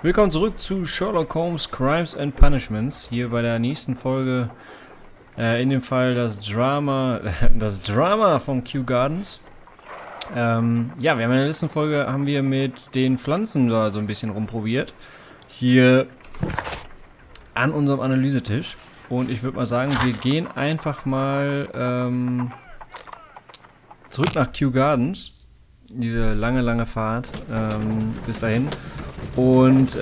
Willkommen zurück zu Sherlock Holmes Crimes and Punishments. Hier bei der nächsten Folge, in dem Fall das Drama von Kew Gardens. Ja, wir haben in der letzten Folge mit den Pflanzen da so ein bisschen rumprobiert. Hier an unserem Analysetisch. Und ich würde mal sagen, wir gehen einfach mal zurück nach Kew Gardens. Diese lange Fahrt bis dahin. Und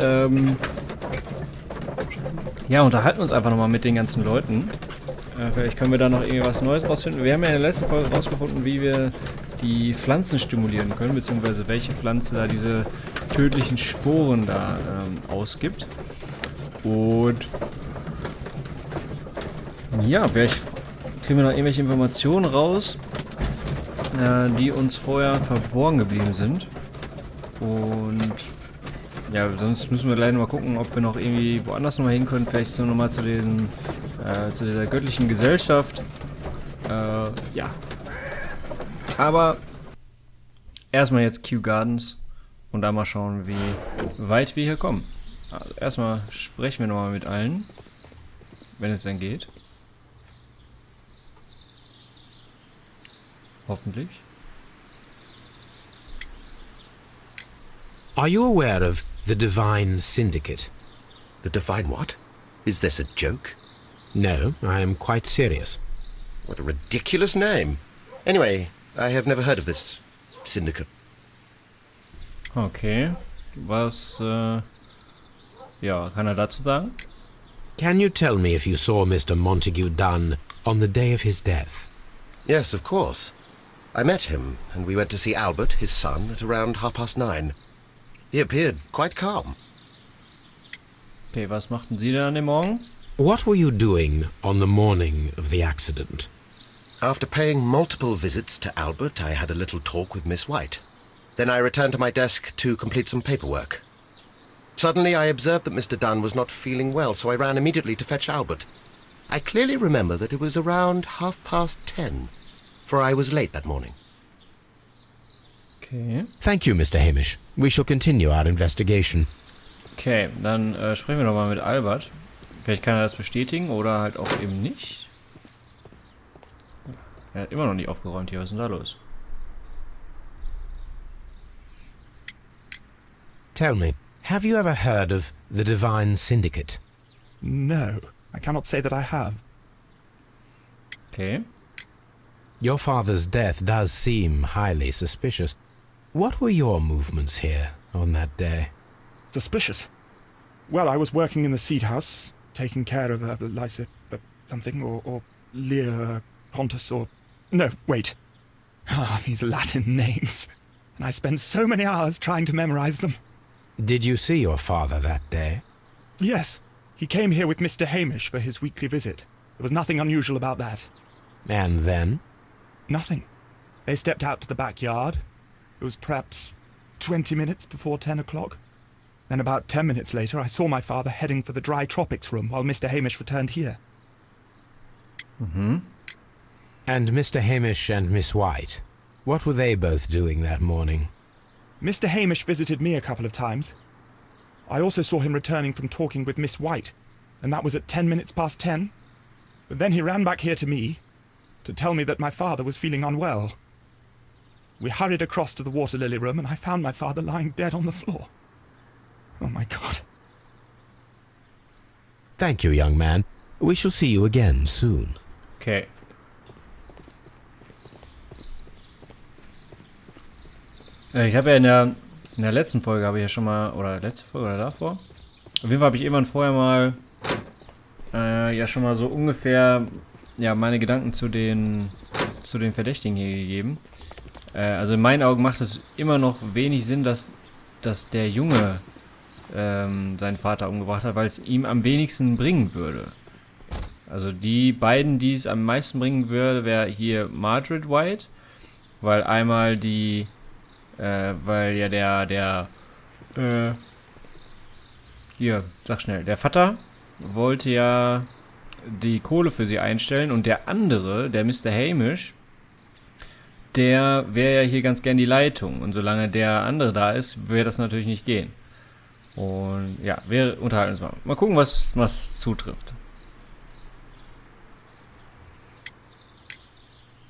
ja, unterhalten uns einfach nochmal mit den ganzen Leuten. Vielleicht können wir da noch irgendwie was Neues rausfinden. Wir haben ja in der letzten Folge rausgefunden, wie wir die Pflanzen stimulieren können, beziehungsweise welche Pflanze da diese tödlichen Sporen da ausgibt. Und ja, vielleicht kriegen wir noch irgendwelche Informationen raus, die uns vorher verborgen geblieben sind. Und ja, sonst müssen wir gleich noch mal gucken, ob wir noch irgendwie woanders noch mal hin können. Vielleicht so nochmal zu dieser göttlichen Gesellschaft. Ja. Aber erstmal jetzt Kew Gardens und dann mal schauen, wie weit wir hier kommen. Also erstmal sprechen wir nochmal mit allen, wenn es denn geht. Hoffentlich. Are you aware of the Divine Syndicate? The Divine what? Is this a joke? No, I am quite serious. What a ridiculous name. Anyway, I have never heard of this syndicate. Okay. Was, ja, kann er dazu sagen? Can you tell me if you saw Mr. Montague Dunn on the day of his death? Yes, of course. I met him, and we went to see Albert, his son, at around 9:30. He appeared quite calm. Okay, was machten Sie denn an dem Morgen? What were you doing on the morning of the accident? After paying multiple visits to Albert, I had a little talk with Miss White. Then I returned to my desk to complete some paperwork. Suddenly I observed that Mr. Dunn was not feeling well, so I ran immediately to fetch Albert. I clearly remember that it was around 10:30, for I was late that morning. Okay. Thank you, Mr. Hamish. We shall continue our investigation. Okay, dann sprechen wir nochmal mit Albert. Vielleicht kann er das bestätigen oder halt auch eben nicht. Er hat immer noch nicht aufgeräumt hier. Was ist denn da los? Tell me, have you ever heard of the Divine Syndicate? No, I cannot say that I have. Okay. Your father's death does seem highly suspicious. What were your movements here on that day? Suspicious. Well, I was working in the seed house, taking care of something, or Lear Pontus, or... No, wait. Ah, these Latin names. And I spent so many hours trying to memorize them. Did you see your father that day? Yes, he came here with Mr. Hamish for his weekly visit. There was nothing unusual about that. And then? Nothing. They stepped out to the backyard. It was perhaps 20 minutes before 10 o'clock. Then about 10 minutes later, I saw my father heading for the dry tropics room while Mr. Hamish returned here. Mm-hmm. And Mr. Hamish and Miss White, what were they both doing that morning? Mr. Hamish visited me a couple of times. I also saw him returning from talking with Miss White, and that was at 10 minutes past 10. But then he ran back here to me to tell me that my father was feeling unwell. We hurried across to the water lily room, and I found my father lying dead on the floor. Oh, my God. Thank you, young man. We shall see you again soon. Okay. Ich habe ja in der letzten Folge habe ich ja schon mal, oder letzte Folge oder davor, auf jeden Fall habe ich irgendwann vorher mal ja schon mal so ungefähr ja meine Gedanken zu den Verdächtigen hier gegeben. Also in meinen Augen macht es immer noch wenig Sinn, dass der Junge seinen Vater umgebracht hat, weil es ihm am wenigsten bringen würde. Also die beiden, die es am meisten bringen würde, wäre hier Margaret White, weil einmal weil ja hier, sag schnell, der Vater wollte ja die Kohle für sie einstellen und der andere, der Mr. Hamish, der wäre ja hier ganz gern die Leitung. Und solange der andere da ist, wird das natürlich nicht gehen. Und ja, wir unterhalten uns mal. Mal gucken, was zutrifft.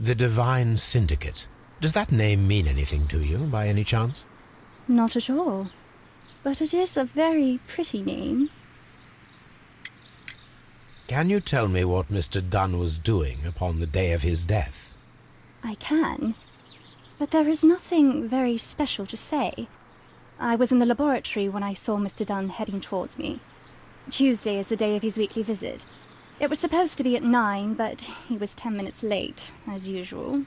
The Divine Syndicate. Does that name mean anything to you, by any chance? Not at all. But it is a very pretty name. Can you tell me what Mr. Dunn was doing upon the day of his death? I can. But there is nothing very special to say. I was in the laboratory when I saw Mr. Dunn heading towards me. Tuesday is the day of his weekly visit. It was supposed to be at 9, but he was 10 minutes late, as usual.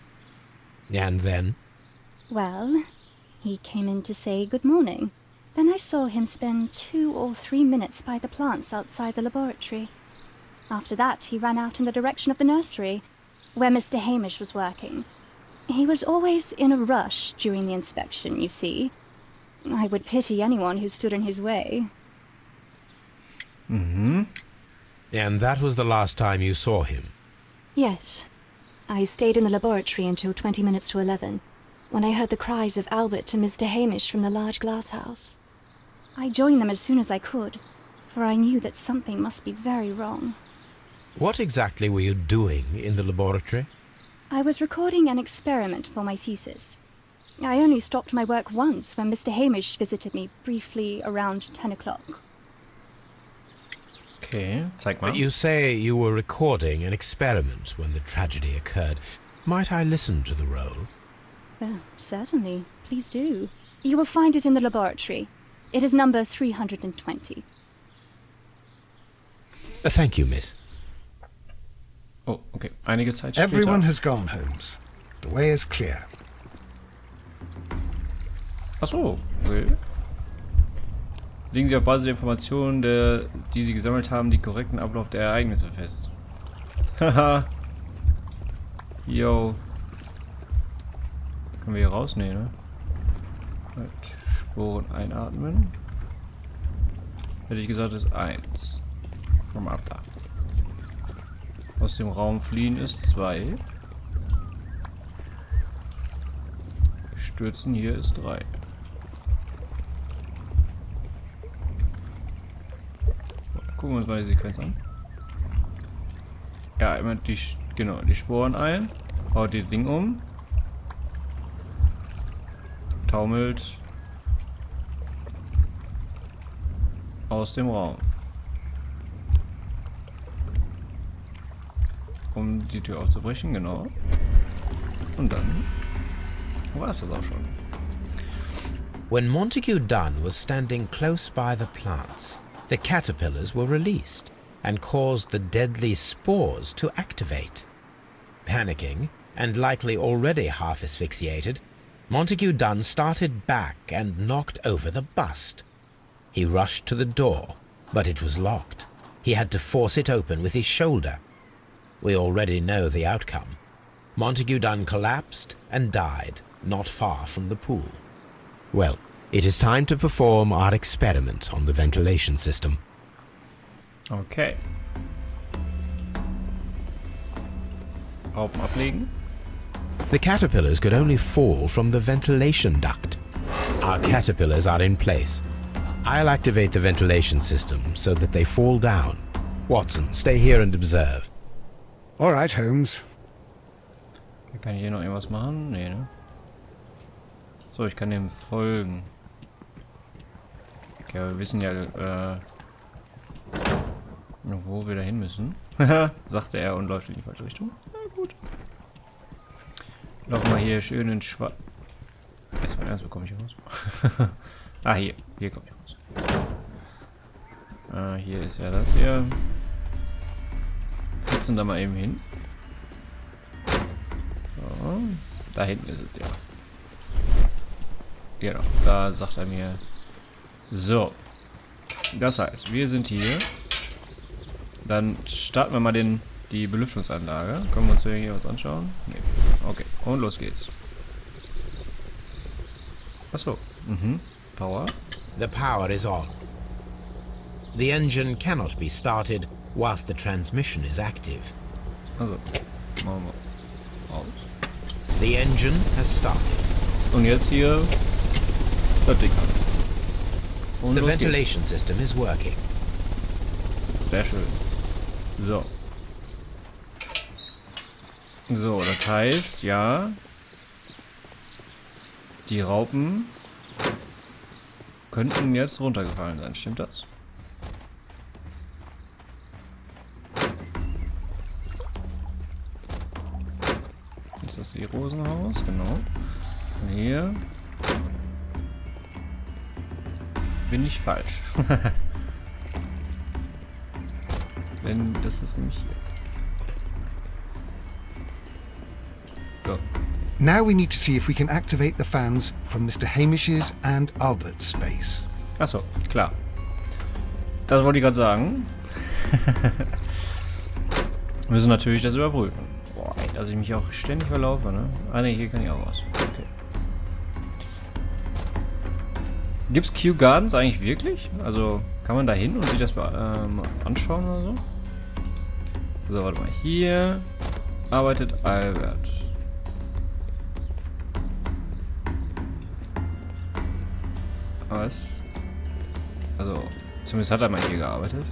And then? Well, he came in to say good morning. Then I saw him spend 2 or 3 minutes by the plants outside the laboratory. After that, he ran out in the direction of the nursery, where Mr. Hamish was working. He was always in a rush during the inspection, you see. I would pity anyone who stood in his way. Mhm. And that was the last time you saw him? Yes. I stayed in the laboratory until 20 minutes to 11, when I heard the cries of Albert and Mr. Hamish from the large glass house. I joined them as soon as I could, for I knew that something must be very wrong. What exactly were you doing in the laboratory? I was recording an experiment for my thesis. I only stopped my work once when Mr. Hamish visited me briefly around 10 o'clock. Okay, zeig mal. But you say you were recording an experiment when the tragedy occurred. Might I listen to the roll? Certainly. Please do. You will find it in the laboratory. It is number 320. Thank you, miss. Oh, okay. Einige Zeit später. Everyone has gone, Holmes. The way is clear. Ach so, okay. Legen Sie auf Basis der Informationen, die Sie gesammelt haben, den korrekten Ablauf der Ereignisse fest. Haha. Yo. Können wir hier raus? Nee, ne? Sporen einatmen. Hätte ich gesagt, ist 1. Komm mal ab da. Aus dem Raum fliehen ist 2. Stürzen hier ist 3. Gucken wir uns mal die Sequenz an. Ja, immer die Sporen ein. Haut die Ding um. Taumelt aus dem Raum. Um die Tür aufzubrechen, genau. Und dann war es das auch schon. When Montague Dunn was standing close by the plants, the caterpillars were released and caused the deadly spores to activate. Panicking, and likely already half asphyxiated, Montague Dunn started back and knocked over the bust. He rushed to the door, but it was locked. He had to force it open with his shoulder. We already know the outcome. Montague Dunn collapsed and died not far from the pool. Well, it is time to perform our experiment on the ventilation system. Okay. Raupen ablegen. The caterpillars could only fall from the ventilation duct. Our caterpillars are in place. I'll activate the ventilation system so that they fall down. Watson, stay here and observe. All right, Holmes. Kann ich hier noch irgendwas machen? Nee, ne? So, ich kann dem folgen. Okay, aber wir wissen ja, wo wir da hin müssen. Sagte er und läuft in die falsche Richtung. Na gut. Noch mal hier schön in schwarz. Erst bekomme ich raus. Ah, hier. Hier komme ich raus. Hier ist ja das hier. Flitzen da mal eben hin. So. Da hinten ist es ja. Genau, da sagt er mir. So. Das heißt, wir sind hier. Dann starten wir mal die Belüftungsanlage. Können wir uns hier was anschauen? Nee. Okay, und los geht's. Achso. Power. The power is on. The engine cannot be started whilst the transmission is active. Also, machen wir aus. The engine has started. Und jetzt hier das Ding an. Und The los geht's. ventilation system is working. Sehr schön. So. So, das heißt, ja, die Raupen könnten jetzt runtergefallen sein. Stimmt das? Ist das ihr Rosenhaus? Genau. Und hier bin ich falsch. Denn das ist nämlich hier. So. Now we need to see if we can activate the fans from Mr. Hamish's and Albert's space. Achso, klar. Das wollte ich gerade sagen. Wir müssen natürlich das überprüfen. Boah, ey, dass ich mich auch ständig verlaufe, ne? Ah, ne, hier kann ich auch was. Okay. Gibt's Q-Gardens eigentlich wirklich? Also, kann man da hin und sich das anschauen oder so? So, warte mal. Hier arbeitet Albert. Was? Also, zumindest hat er mal hier gearbeitet.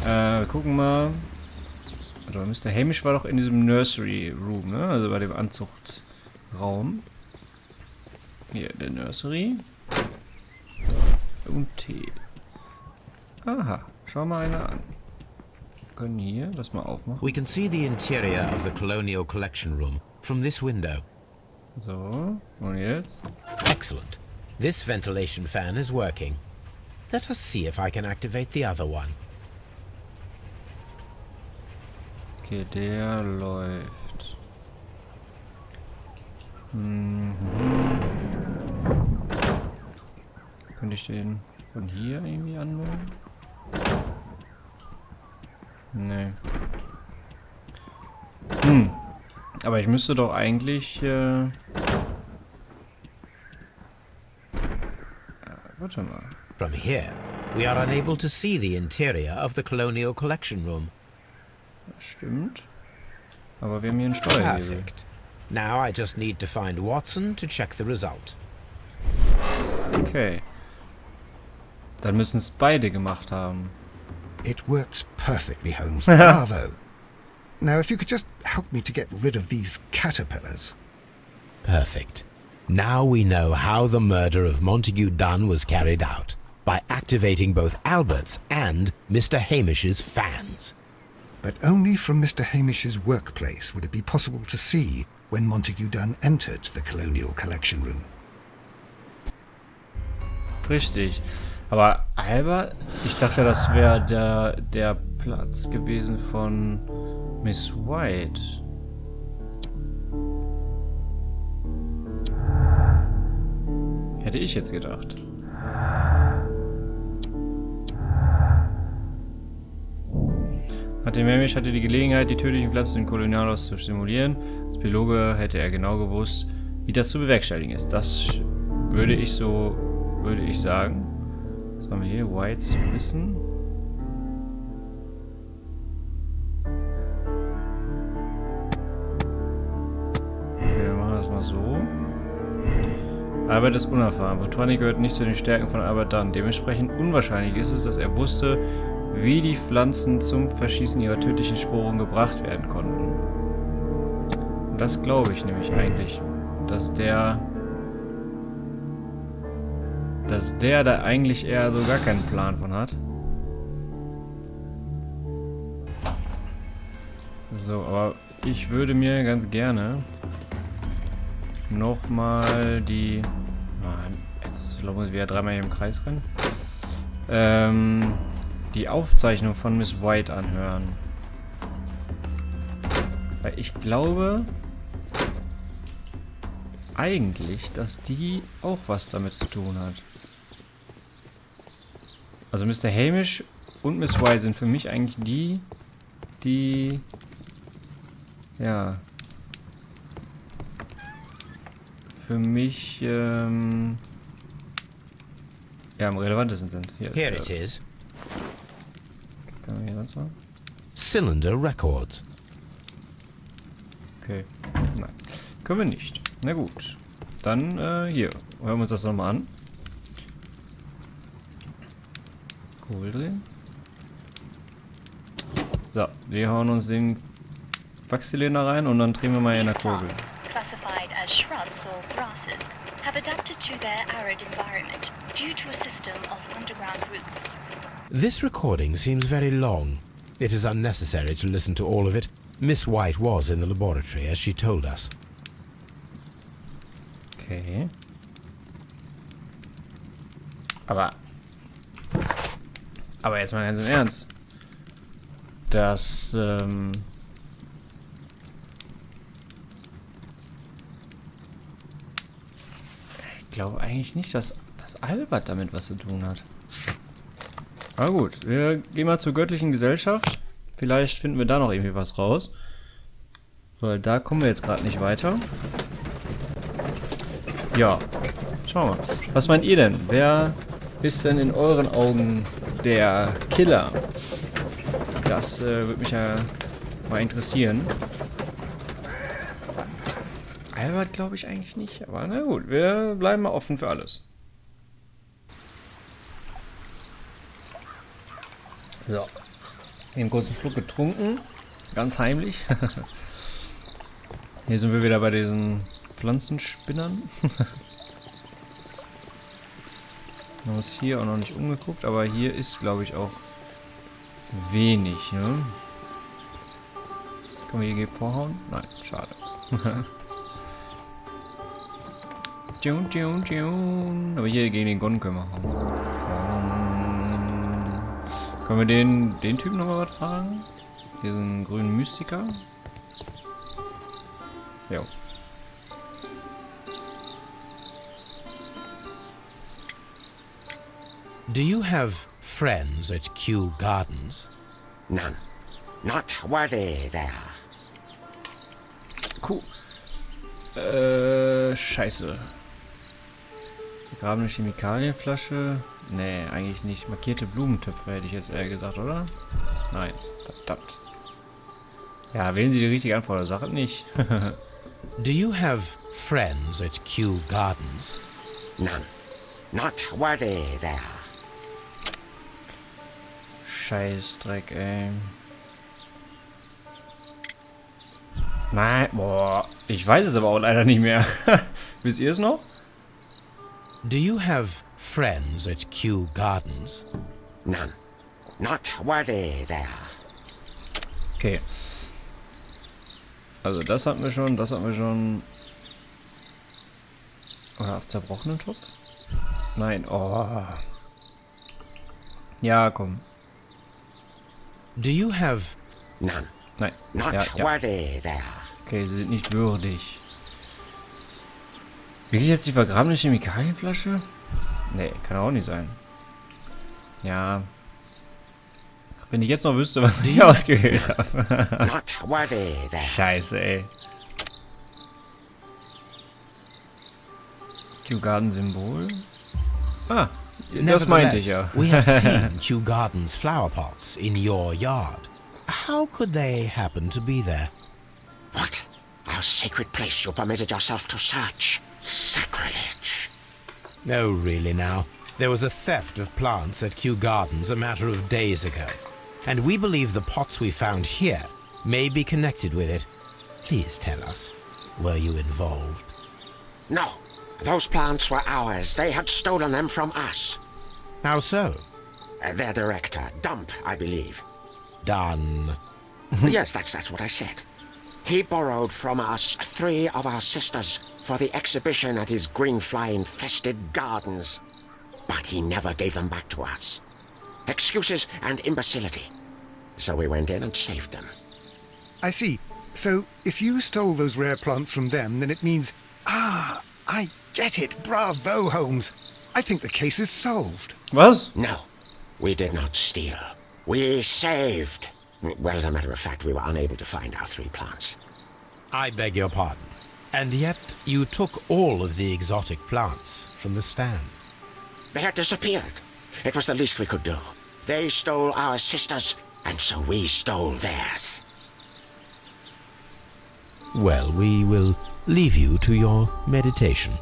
Wir gucken mal. Warte mal, Mr. Hamish war doch in diesem Nursery Room, ne? Also bei dem Anzuchtraum. Hier, der Nursery. Und Tee. Aha, schau mal einer an. Wir können hier das mal aufmachen. We can see the interior of the Colonial Collection Room from this window. So, und jetzt? Excellent. This ventilation fan is working. Let us see if I can activate the other one. Okay, der läuft. Könnte ich den von hier irgendwie anmelden? Nee. Aber ich müsste doch eigentlich... warte mal. From here, we are unable to see the interior of the Colonial Collection Room. Das stimmt. Aber wir haben hier einen Steuerhebel. Perfect. Now I just need to find Watson to check the result. Okay. Dann müssen es beide gemacht haben. It works perfectly, Holmes. Bravo. Now, if you could just help me to get rid of these caterpillars. Perfect. Now we know how the murder of Montague Dunn was carried out, by activating both Albert's and Mr. Hamish's fans. But only from Mr. Hamish's workplace would it be possible to see when Montague Dunn entered the Colonial Collection Room. Richtig. Aber Albert, ich dachte, das wäre der Platz gewesen von Miss White. Hätte ich jetzt gedacht. Nachdem Hamish hatte die Gelegenheit, die tödlichen Pflanzen im Kolonialhaus zu stimulieren. Als Biologe hätte er genau gewusst, wie das zu bewerkstelligen ist. Das würde ich sagen. Was haben wir hier? Whites Wissen. Okay, wir machen das mal so. Albert ist unerfahren. Botanik gehört nicht zu den Stärken von Albert Dunn. Dementsprechend unwahrscheinlich ist es, dass er wusste, wie die Pflanzen zum Verschießen ihrer tödlichen Sporen gebracht werden konnten. Und das glaube ich nämlich eigentlich, dass der da eigentlich eher so gar keinen Plan von hat. So, aber ich würde mir ganz gerne nochmal die... Jetzt muss ich wieder dreimal hier im Kreis rennen. Die Aufzeichnung von Miss White anhören. Weil ich glaube eigentlich, dass die auch was damit zu tun hat. Also Mr. Hamish und Miss White sind für mich eigentlich die ja für mich ja am relevantesten sind. Here it is. Kann man hier sonst noch? Cylinder Records. Okay. Nein. Können wir nicht. Na gut. Dann hier. Hören wir uns das nochmal an. Kurbel drehen. So, wir hauen uns den Wachszylinder rein und dann drehen wir mal in der Kurbel. Classified as shrubs or grasses, have adapted to their arid environment due to a system of underground roots. This recording seems very long. It is unnecessary to listen to all of it. Miss White was in the laboratory, as she told us. Okay. Aber jetzt mal ganz im Ernst. Das, ich glaube eigentlich nicht, dass Albert damit was zu tun hat. Aber gut, wir gehen mal zur göttlichen Gesellschaft. Vielleicht finden wir da noch irgendwie was raus. Weil da kommen wir jetzt gerade nicht weiter. Ja, schauen wir mal. Was meint ihr denn? Wer ist denn in euren Augen der Killer? Das würde mich ja mal interessieren. Albert glaube ich eigentlich nicht, aber na gut, wir bleiben mal offen für alles. So. Einen kurzen Schluck getrunken. Ganz heimlich. Hier sind wir wieder bei diesen Pflanzenspinnern. Wir haben uns hier auch noch nicht umgeguckt, aber hier ist, glaube ich, auch wenig, ne? Können wir hier vorhauen? Nein, schade. Aber hier gegen den Gon können wir hauen. Können wir den Typen nochmal was fragen? Diesen grünen Mystiker? Ja. Do you have friends at Kew Gardens? None. Not worthy there. Cool. Scheiße. Begrabene Chemikalienflasche. Nee, eigentlich nicht. Markierte Blumentöpfe hätte ich jetzt eher gesagt, oder? Nein. Verdammt. Ja, wählen Sie die richtige Antwort. Sag es nicht. Do you have friends at Kew Gardens? None. Not worthy there. Scheißdreck, ey. Nein, boah. Ich weiß es aber auch leider nicht mehr. Wisst ihr es noch? Do you have friends at Kew Gardens? None. Not worthy there. Okay. Also das hatten wir schon, das hatten wir schon. Oder auf zerbrochenen Topf? Nein, oh. Ja, komm. Do you have... None. Nein. Not Ja. worthy there. Okay, sie sind nicht würdig. Will ich jetzt die vergrabene Chemikalienflasche? Nee, kann auch nicht sein. Ja. Wenn ich jetzt noch wüsste, was ich ausgewählt habe. Not worthy there. Scheiße, ey. Kew Garden Symbol. Ah, das meinte ich ja. We have seen Kew Gardens flower pots in your yard. How could they happen to be there? What? Our sacred place you permitted yourself to search. Sacrilege. No, really now. There was a theft of plants at Kew Gardens a matter of days ago. And we believe the pots we found here may be connected with it. Please tell us, were you involved? No. Those plants were ours. They had stolen them from us. How so? Their director, Dump, I believe. Done. Yes, that's what I said. He borrowed from us 3 of our sisters for the exhibition at his green fly-infested gardens. But he never gave them back to us. Excuses and imbecility. So we went in and saved them. I see. So, if you stole those rare plants from them, then it means... Ah, I get it. Bravo, Holmes. I think the case is solved. Was? No, we did not steal. We saved. Well, as a matter of fact, we were unable to find our 3 plants. I beg your pardon. And yet you took all of the exotic plants from the stand. They had disappeared. It was the least we could do. They stole our sisters, and so we stole theirs. Well, we will leave you to your meditation.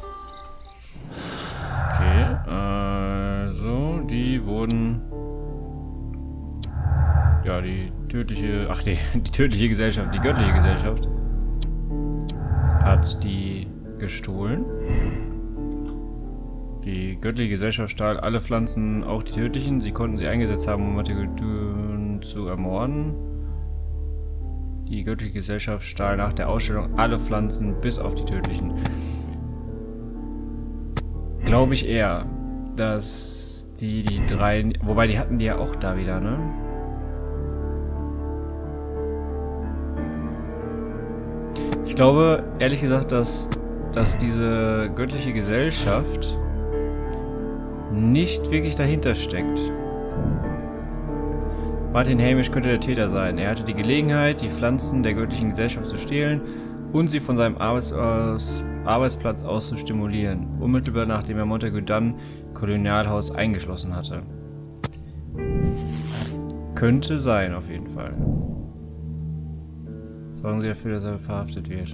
Okay, also die wurden ja, die tödliche, die tödliche Gesellschaft, die göttliche Gesellschaft hat die gestohlen. Die göttliche Gesellschaft stahl alle Pflanzen, auch die tödlichen. Sie konnten sie eingesetzt haben, um Montague zu ermorden. Die göttliche Gesellschaft stahl nach der Ausstellung alle Pflanzen, bis auf die tödlichen. Glaube ich eher, dass die drei... Wobei, die hatten die ja auch da wieder, ne? Ich glaube, ehrlich gesagt, dass diese göttliche Gesellschaft nicht wirklich dahinter steckt. Martin Hamish könnte der Täter sein. Er hatte die Gelegenheit, die Pflanzen der göttlichen Gesellschaft zu stehlen und sie von seinem Arbeitsplatz aus zu stimulieren, unmittelbar nachdem er Montague Dunn Kolonialhaus eingeschlossen hatte. Könnte sein, auf jeden Fall. Sorgen Sie dafür, dass er verhaftet wird.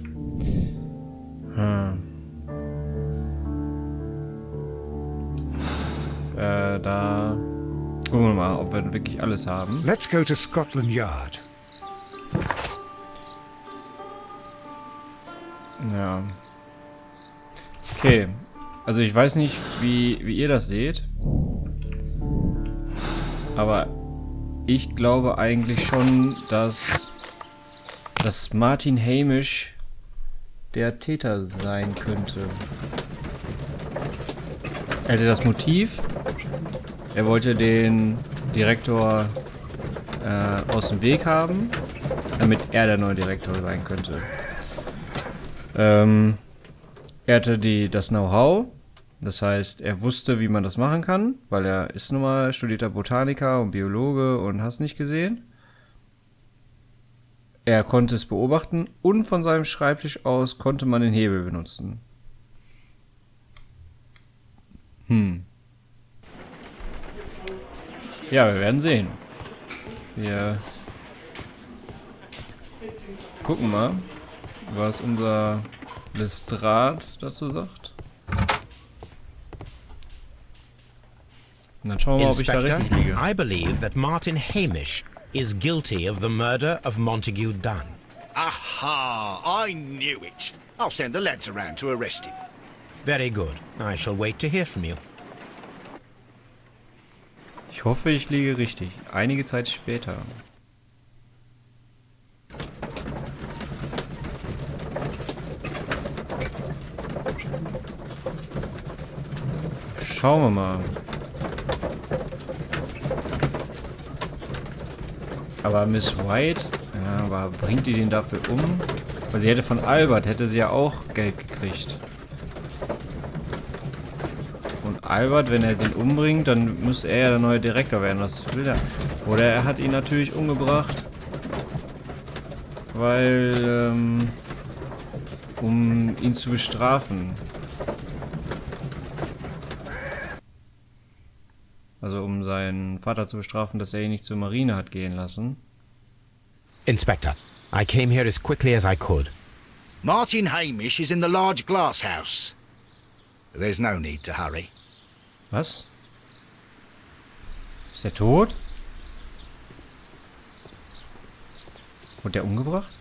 Da gucken wir mal, ob wir wirklich alles haben. Let's go to Scotland Yard. Ja. Okay. Also ich weiß nicht, wie ihr das seht. Aber ich glaube eigentlich schon, dass Martin Hamish der Täter sein könnte. Er hatte das Motiv. Er wollte den Direktor aus dem Weg haben, damit er der neue Direktor sein könnte. Er hatte das Know-how, das heißt, er wusste, wie man das machen kann, weil er ist nun mal studierter Botaniker und Biologe und hast nicht gesehen. Er konnte es beobachten und von seinem Schreibtisch aus konnte man den Hebel benutzen. Ja, wir werden sehen. Wir gucken mal, was unser Lestrat dazu sagt. Und dann schauen wir mal, ob ich da Inspector, richtig liege. I believe that Martin Hamish is guilty of the murder of Montague Dunn. Aha! I knew it. I'll send the lads around to arrest him. Very good. I shall wait to hear from you. Ich hoffe, ich liege richtig. Einige Zeit später. Schauen wir mal. Aber Miss White, ja, aber bringt die den dafür um? Weil sie hätte von Albert, hätte sie ja auch Geld gekriegt. Und Albert, wenn er den umbringt, dann müsste er ja der neue Direktor werden. Was will er? Oder er hat ihn natürlich umgebracht, weil, um ihn zu bestrafen. Also um seinen Vater zu bestrafen, dass er ihn nicht zur Marine hat gehen lassen. Inspector, I came here as quickly as I could. Martin Hamish is in the large glass house. There's no need to hurry. Was? Ist er tot? Wurde der umgebracht?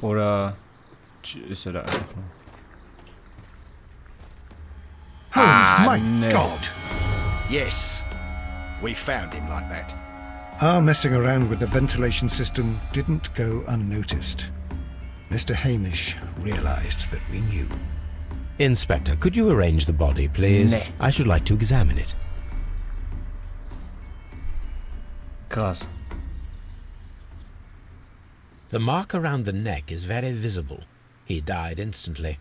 Oder ist er da einfach nur? Holmes, my no. God! Yes, we found him like that. Our messing around with the ventilation system didn't go unnoticed. Mr. Hamish realized that we knew. Inspector, could you arrange the body, please? Nee. I should like to examine it. Krass. The mark around the neck is very visible. He died instantly.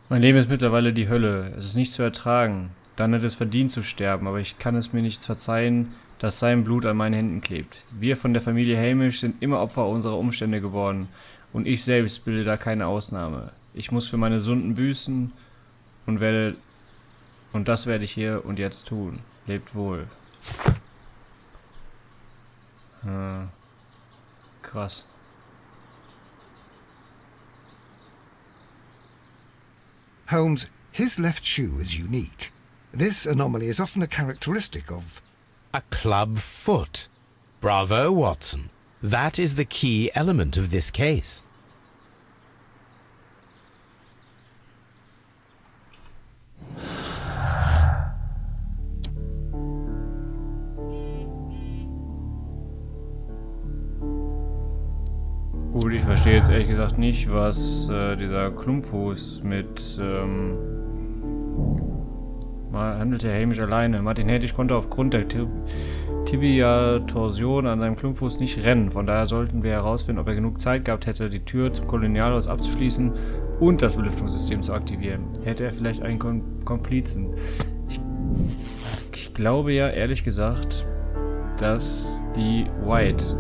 Mein Leben ist mittlerweile die Hölle. Es ist nicht zu ertragen. Dann hat es verdient zu sterben, aber ich kann es mir nicht verzeihen, dass sein Blut an meinen Händen klebt. Wir von der Familie Hamish sind immer Opfer unserer Umstände geworden und ich selbst bilde da keine Ausnahme. Ich muss für meine Sünden büßen und das werde ich hier und jetzt tun. Lebt wohl. Krass. Holmes, his left shoe is unique. This anomaly is often a characteristic of... A club foot. Bravo, Watson. That is the key element of this case. Gut, ich verstehe jetzt ehrlich gesagt nicht, was dieser Klumpfuß mit mal handelte Hamish alleine. Martin Hedwig konnte aufgrund der Tibia-Torsion an seinem Klumpfuß nicht rennen. Von daher sollten wir herausfinden, ob er genug Zeit gehabt hätte, die Tür zum Kolonialhaus abzuschließen und das Belüftungssystem zu aktivieren. Hätte er vielleicht einen Komplizen? Ich glaube ja, ehrlich gesagt, dass die White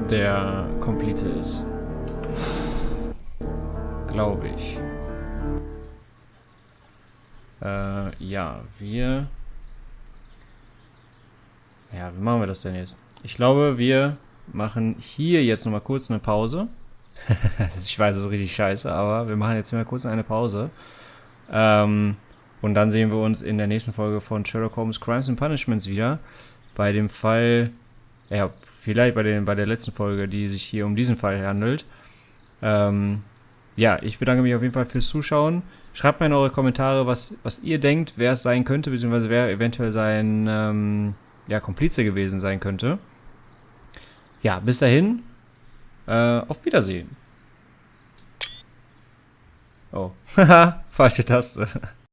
der Komplize ist. Glaube ich. Ja, wie machen wir das denn jetzt? Ich glaube, wir machen hier jetzt nochmal kurz eine Pause. Ich weiß, es ist richtig scheiße, aber wir machen jetzt mal kurz eine Pause. Und dann sehen wir uns in der nächsten Folge von Sherlock Holmes Crimes and Punishments wieder. Bei dem Fall, ja, vielleicht bei der letzten Folge, die sich hier um diesen Fall handelt. Ja, ich bedanke mich auf jeden Fall fürs Zuschauen. Schreibt mir in eure Kommentare, was ihr denkt, wer es sein könnte, beziehungsweise wer eventuell sein Komplize gewesen sein könnte. Ja, bis dahin. Auf Wiedersehen. Oh, haha, falsche Taste.